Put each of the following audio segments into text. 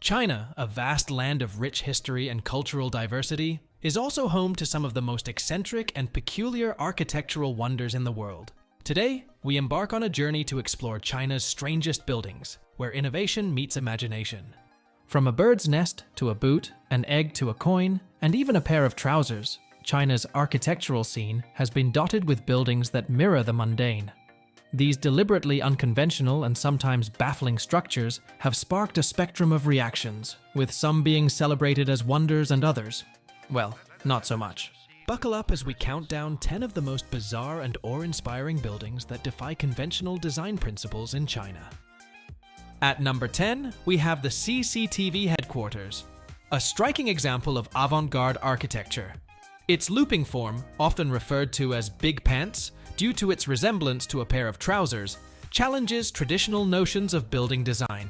China, a vast land of rich history and cultural diversity, is also home to some of the most eccentric and peculiar architectural wonders in the world. Today, we embark on a journey to explore China's strangest buildings, where innovation meets imagination. From a bird's nest to a boot, an egg to a coin, and even a pair of trousers, China's architectural scene has been dotted with buildings that mirror the mundane. These deliberately unconventional and sometimes baffling structures have sparked a spectrum of reactions, with some being celebrated as wonders and others, well, not so much. Buckle up as we count down 10 of the most bizarre and awe-inspiring buildings that defy conventional design principles in China. At number 10, we have the CCTV headquarters, a striking example of avant-garde architecture. Its looping form, often referred to as big pants, due to its resemblance to a pair of trousers, challenges traditional notions of building design.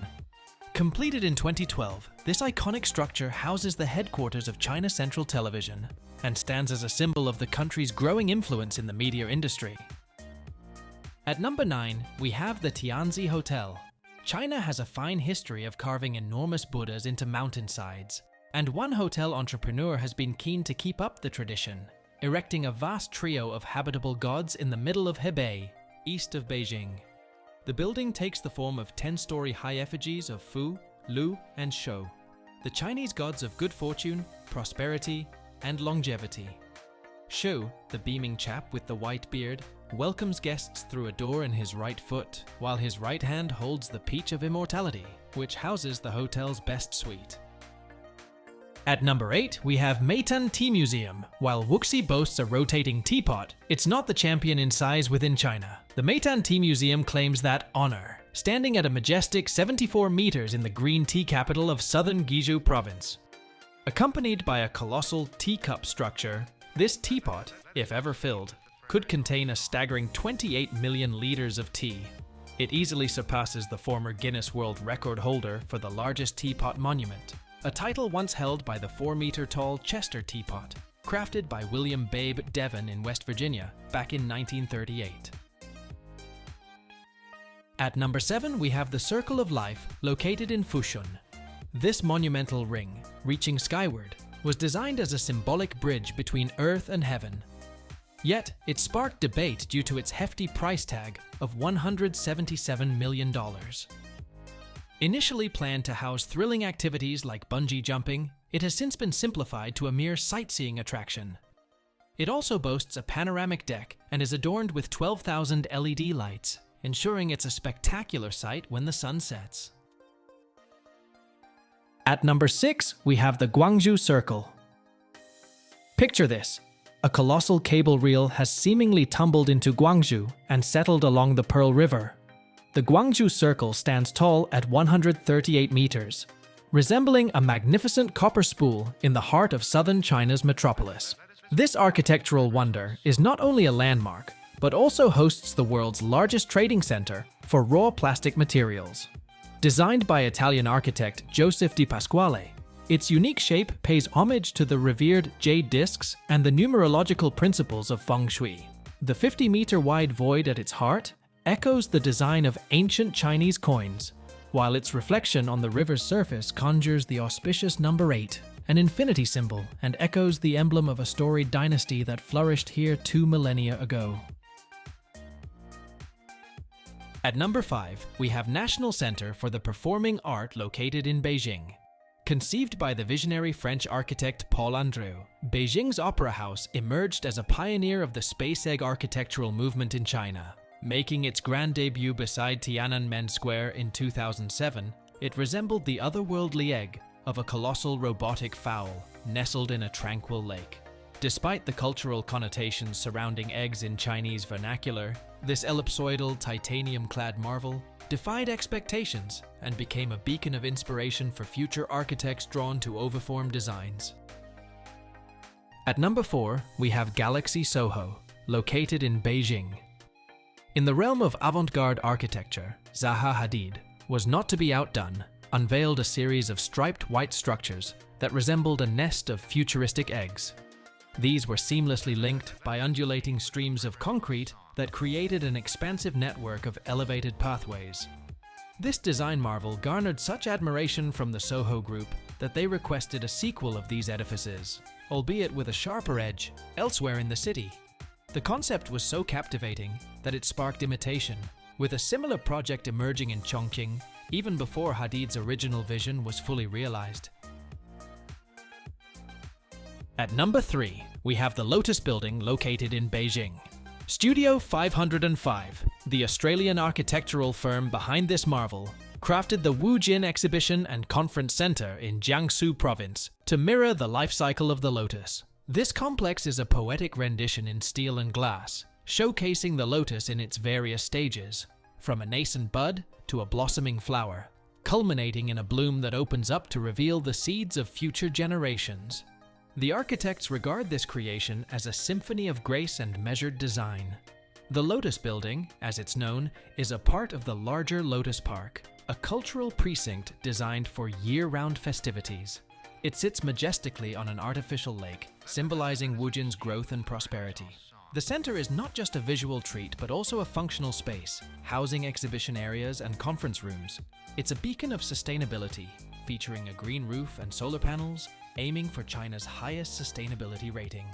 Completed in 2012, this iconic structure houses the headquarters of China Central Television and stands as a symbol of the country's growing influence in the media industry. At number 9, we have the Tianzi Hotel. China has a fine history of carving enormous Buddhas into mountainsides, and one hotel entrepreneur has been keen to keep up the tradition, erecting a vast trio of habitable gods in the middle of Hebei, east of Beijing. The building takes the form of 10-story high effigies of Fu, Lu, and Shou, the Chinese gods of good fortune, prosperity, and longevity. Shou, the beaming chap with the white beard, welcomes guests through a door in his right foot, while his right hand holds the Peach of Immortality, which houses the hotel's best suite. At number 8, we have Meitan Tea Museum. While Wuxi boasts a rotating teapot, it's not the champion in size within China. The Meitan Tea Museum claims that honor, standing at a majestic 74 meters in the green tea capital of southern Guizhou province. Accompanied by a colossal teacup structure, this teapot, if ever filled, could contain a staggering 28 million liters of tea. It easily surpasses the former Guinness World Record holder for the largest teapot monument, a title once held by the 4-meter-tall Chester teapot, crafted by William Babe Devon in West Virginia back in 1938. At number 7, we have the Circle of Life, located in Fushun. This monumental ring, reaching skyward, was designed as a symbolic bridge between Earth and Heaven. Yet, it sparked debate due to its hefty price tag of $177 million. Initially planned to house thrilling activities like bungee jumping, it has since been simplified to a mere sightseeing attraction. It also boasts a panoramic deck and is adorned with 12,000 LED lights, ensuring it's a spectacular sight when the sun sets. At number 6, we have the Guangzhou Circle. Picture this. A colossal cable reel has seemingly tumbled into Guangzhou and settled along the Pearl River. The Guangzhou Circle stands tall at 138 meters, resembling a magnificent copper spool in the heart of southern China's metropolis. This architectural wonder is not only a landmark, but also hosts the world's largest trading center for raw plastic materials. Designed by Italian architect Joseph Di Pasquale, its unique shape pays homage to the revered jade discs and the numerological principles of feng shui. The 50-meter-wide void at its heart echoes the design of ancient Chinese coins, while its reflection on the river's surface conjures the auspicious number 8, an infinity symbol, and echoes the emblem of a storied dynasty that flourished here 2 millennia ago. At number 5, we have National Center for the Performing Art located in Beijing. Conceived by the visionary French architect Paul Andreu, Beijing's Opera House emerged as a pioneer of the space egg architectural movement in China. Making its grand debut beside Tiananmen Square in 2007, it resembled the otherworldly egg of a colossal robotic fowl nestled in a tranquil lake. Despite the cultural connotations surrounding eggs in Chinese vernacular, this ellipsoidal, titanium-clad marvel defied expectations and became a beacon of inspiration for future architects drawn to oviform designs. At number 4, we have Galaxy Soho, located in Beijing. In the realm of avant-garde architecture, Zaha Hadid was not to be outdone, unveiled a series of striped white structures that resembled a nest of futuristic eggs. These were seamlessly linked by undulating streams of concrete that created an expansive network of elevated pathways. This design marvel garnered such admiration from the Soho Group that they requested a sequel of these edifices, albeit with a sharper edge, elsewhere in the city. The concept was so captivating that it sparked imitation, with a similar project emerging in Chongqing even before Hadid's original vision was fully realized. At number 3, we have the Lotus Building located in Beijing. Studio 505, the Australian architectural firm behind this marvel, crafted the Wujin Exhibition and Conference Center in Jiangsu Province to mirror the life cycle of the lotus. This complex is a poetic rendition in steel and glass, showcasing the lotus in its various stages, from a nascent bud to a blossoming flower, culminating in a bloom that opens up to reveal the seeds of future generations. The architects regard this creation as a symphony of grace and measured design. The Lotus Building, as it's known, is a part of the larger Lotus Park, a cultural precinct designed for year-round festivities. It sits majestically on an artificial lake, symbolizing Wujin's growth and prosperity. The center is not just a visual treat, but also a functional space, housing exhibition areas and conference rooms. It's a beacon of sustainability, featuring a green roof and solar panels, aiming for China's highest sustainability rating.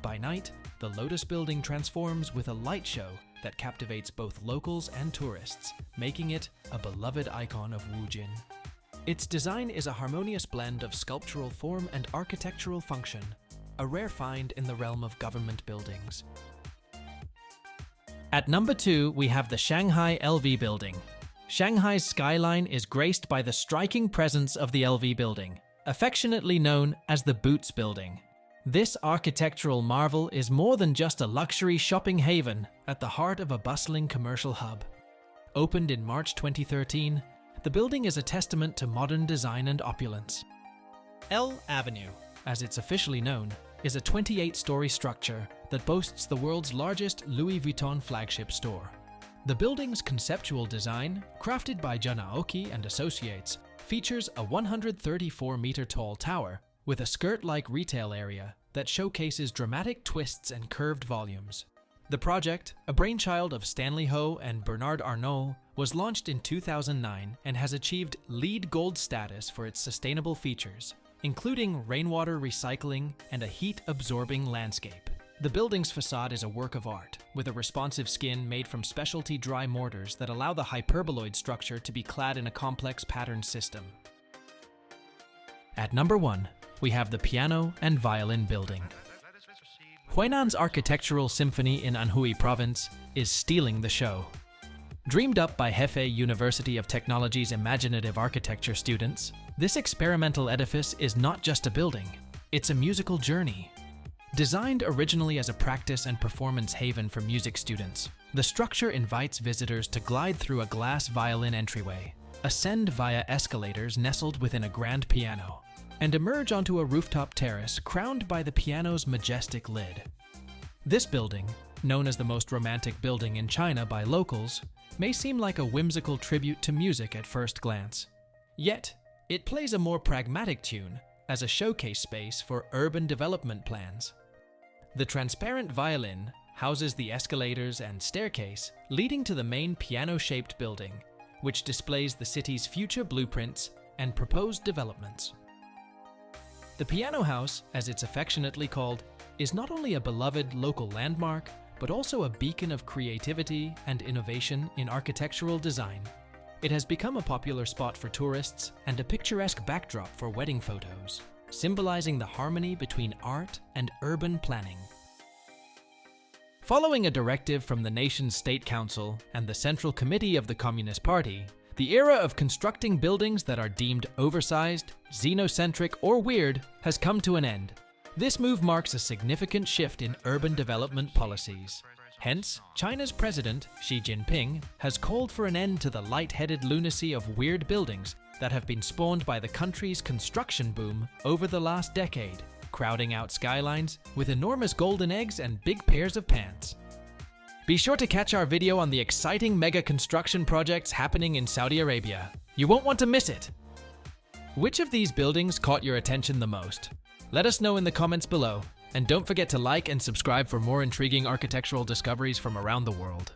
By night, the Lotus Building transforms with a light show that captivates both locals and tourists, making it a beloved icon of Wujin. Its design is a harmonious blend of sculptural form and architectural function, a rare find in the realm of government buildings. At number 2, we have the Shanghai LV Building. Shanghai's skyline is graced by the striking presence of the LV Building, affectionately known as the Boots Building. This architectural marvel is more than just a luxury shopping haven at the heart of a bustling commercial hub. Opened in March 2013, the building is a testament to modern design and opulence. L Avenue, as it's officially known, is a 28-story structure that boasts the world's largest Louis Vuitton flagship store. The building's conceptual design, crafted by Jun Aoki and Associates, features a 134-meter-tall tower with a skirt-like retail area that showcases dramatic twists and curved volumes. The project, a brainchild of Stanley Ho and Bernard Arnault, was launched in 2009 and has achieved LEED Gold status for its sustainable features, including rainwater recycling and a heat-absorbing landscape. The building's facade is a work of art, with a responsive skin made from specialty dry mortars that allow the hyperboloid structure to be clad in a complex patterned system. At number 1, we have the Piano and Violin Building. Huainan's architectural symphony in Anhui Province is stealing the show. Dreamed up by Hefei University of Technology's imaginative architecture students, this experimental edifice is not just a building, it's a musical journey. Designed originally as a practice and performance haven for music students, the structure invites visitors to glide through a glass violin entryway, ascend via escalators nestled within a grand piano, and emerge onto a rooftop terrace crowned by the piano's majestic lid. This building, known as the most romantic building in China by locals, may seem like a whimsical tribute to music at first glance. Yet, it plays a more pragmatic tune as a showcase space for urban development plans. The transparent violin houses the escalators and staircase leading to the main piano-shaped building, which displays the city's future blueprints and proposed developments. The Piano House, as it's affectionately called, is not only a beloved local landmark, but also a beacon of creativity and innovation in architectural design. It has become a popular spot for tourists and a picturesque backdrop for wedding photos, symbolizing the harmony between art and urban planning. Following a directive from the nation's State Council and the Central Committee of the Communist Party, the era of constructing buildings that are deemed oversized, xenocentric, or weird has come to an end. This move marks a significant shift in urban development policies. Hence, China's president, Xi Jinping, has called for an end to the light-headed lunacy of weird buildings that have been spawned by the country's construction boom over the last decade, crowding out skylines with enormous golden eggs and big pairs of pants. Be sure to catch our video on the exciting mega construction projects happening in Saudi Arabia. You won't want to miss it! Which of these buildings caught your attention the most? Let us know in the comments below, and don't forget to like and subscribe for more intriguing architectural discoveries from around the world.